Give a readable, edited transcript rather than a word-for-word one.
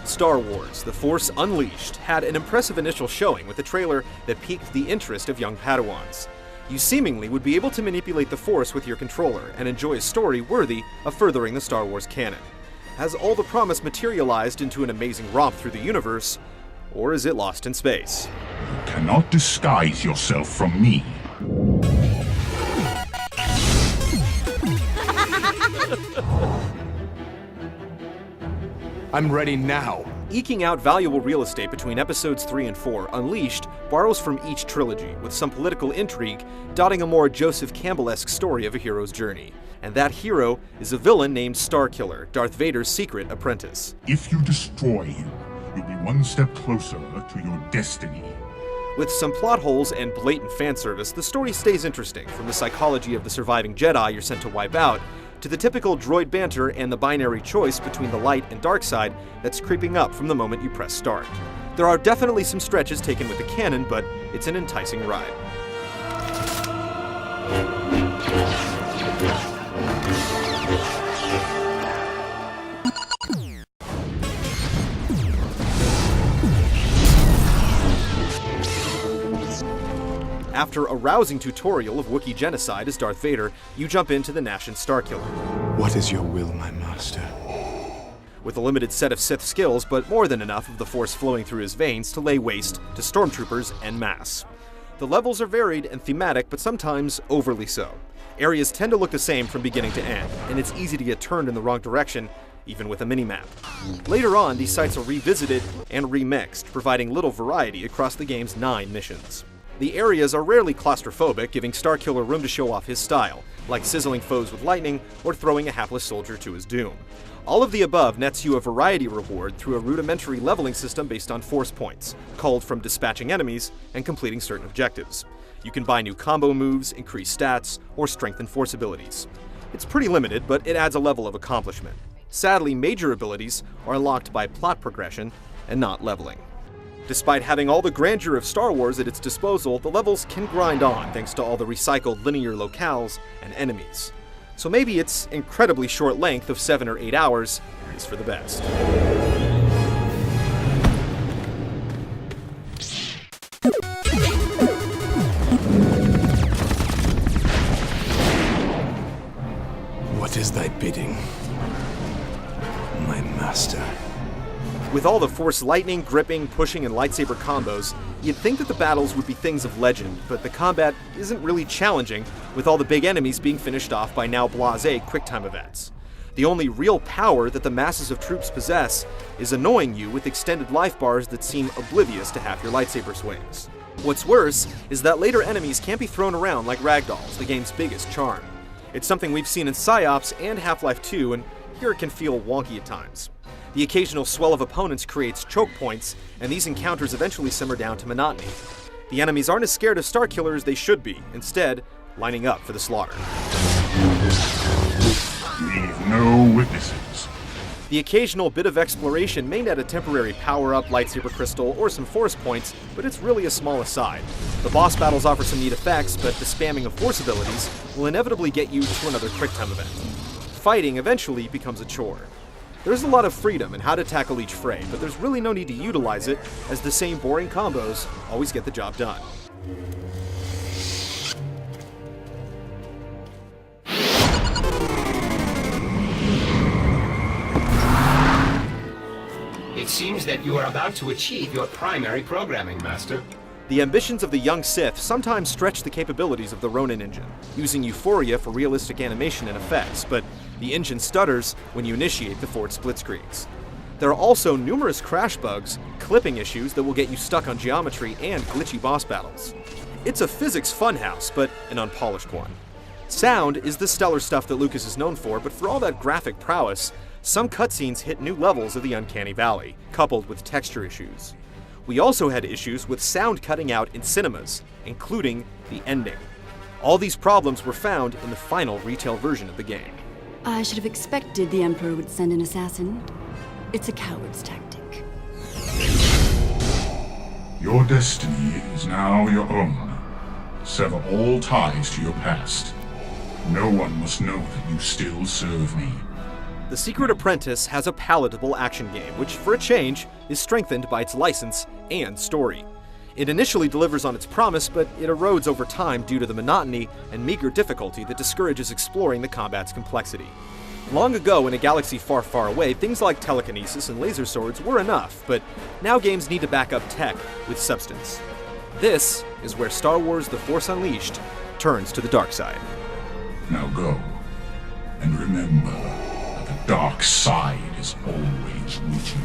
Star Wars: The Force Unleashed had an impressive initial showing with a trailer that piqued the interest of young Padawans. You seemingly would be able to manipulate the Force with your controller and enjoy a story worthy of furthering the Star Wars canon. Has all the promise materialized into an amazing romp through the universe, or is it lost in space? You cannot disguise yourself from me. I'm ready now. Eking out valuable real estate between episodes 3 and 4, Unleashed borrows from each trilogy, with some political intrigue dotting a more Joseph Campbell-esque story of a hero's journey. And that hero is a villain named Starkiller, Darth Vader's secret apprentice. If you destroy him, you'll be one step closer to your destiny. With some plot holes and blatant fan service, the story stays interesting, from the psychology of the surviving Jedi you're sent to wipe out, to the typical droid banter and the binary choice between the light and dark side that's creeping up from the moment you press start. There are definitely some stretches taken with the canon, but it's an enticing ride. After a rousing tutorial of Wookiee genocide as Darth Vader, you jump into the Nashin Starkiller. What is your will, my master? With a limited set of Sith skills, but more than enough of the Force flowing through his veins to lay waste to stormtroopers en masse. The levels are varied and thematic, but sometimes overly so. Areas tend to look the same from beginning to end, and it's easy to get turned in the wrong direction, even with a minimap. Later on, these sites are revisited and remixed, providing little variety across the game's 9 missions. The areas are rarely claustrophobic, giving Starkiller room to show off his style, like sizzling foes with lightning or throwing a hapless soldier to his doom. All of the above nets you a variety reward through a rudimentary leveling system based on force points, culled from dispatching enemies and completing certain objectives. You can buy new combo moves, increase stats, or strengthen force abilities. It's pretty limited, but it adds a level of accomplishment. Sadly, major abilities are unlocked by plot progression and not leveling. Despite having all the grandeur of Star Wars at its disposal, the levels can grind on thanks to all the recycled linear locales and enemies. So maybe its incredibly short length of 7 or 8 hours is for the best. What is thy bidding, my master? With all the Force lightning, gripping, pushing, and lightsaber combos, you'd think that the battles would be things of legend, but the combat isn't really challenging, with all the big enemies being finished off by now blasé QuickTime events. The only real power that the masses of troops possess is annoying you with extended life bars that seem oblivious to half your lightsaber swings. What's worse is that later enemies can't be thrown around like ragdolls, the game's biggest charm. It's something we've seen in Psyops and Half-Life 2, and here it can feel wonky at times. The occasional swell of opponents creates choke points, and these encounters eventually simmer down to monotony. The enemies aren't as scared of Starkiller as they should be, instead, lining up for the slaughter. Leave no witnesses. The occasional bit of exploration may net a temporary power-up, lightsaber crystal, or some force points, but it's really a small aside. The boss battles offer some neat effects, but the spamming of force abilities will inevitably get you to another QuickTime event. Fighting eventually becomes a chore. There's a lot of freedom in how to tackle each fray, but there's really no need to utilize it, as the same boring combos always get the job done. It seems that you are about to achieve your primary programming, Master. The ambitions of the young Sith sometimes stretch the capabilities of the Ronin engine, using Euphoria for realistic animation and effects, but the engine stutters when you initiate the forward split screens. There are also numerous crash bugs, clipping issues that will get you stuck on geometry, and glitchy boss battles. It's a physics funhouse, but an unpolished one. Sound is the stellar stuff that Lucas is known for, but for all that graphic prowess, some cutscenes hit new levels of the uncanny valley, coupled with texture issues. We also had issues with sound cutting out in cinemas, including the ending. All these problems were found in the final retail version of the game. I should have expected the Emperor would send an assassin. It's a coward's tactic. Your destiny is now your own. Sever all ties to your past. No one must know that you still serve me. The Secret Apprentice has a palatable action game, which, for a change, is strengthened by its license and story. It initially delivers on its promise, but it erodes over time due to the monotony and meager difficulty that discourages exploring the combat's complexity. Long ago, in a galaxy far, far away, things like telekinesis and laser swords were enough, but now games need to back up tech with substance. This is where Star Wars The Force Unleashed turns to the dark side. Now go, and remember that the dark side is always with you.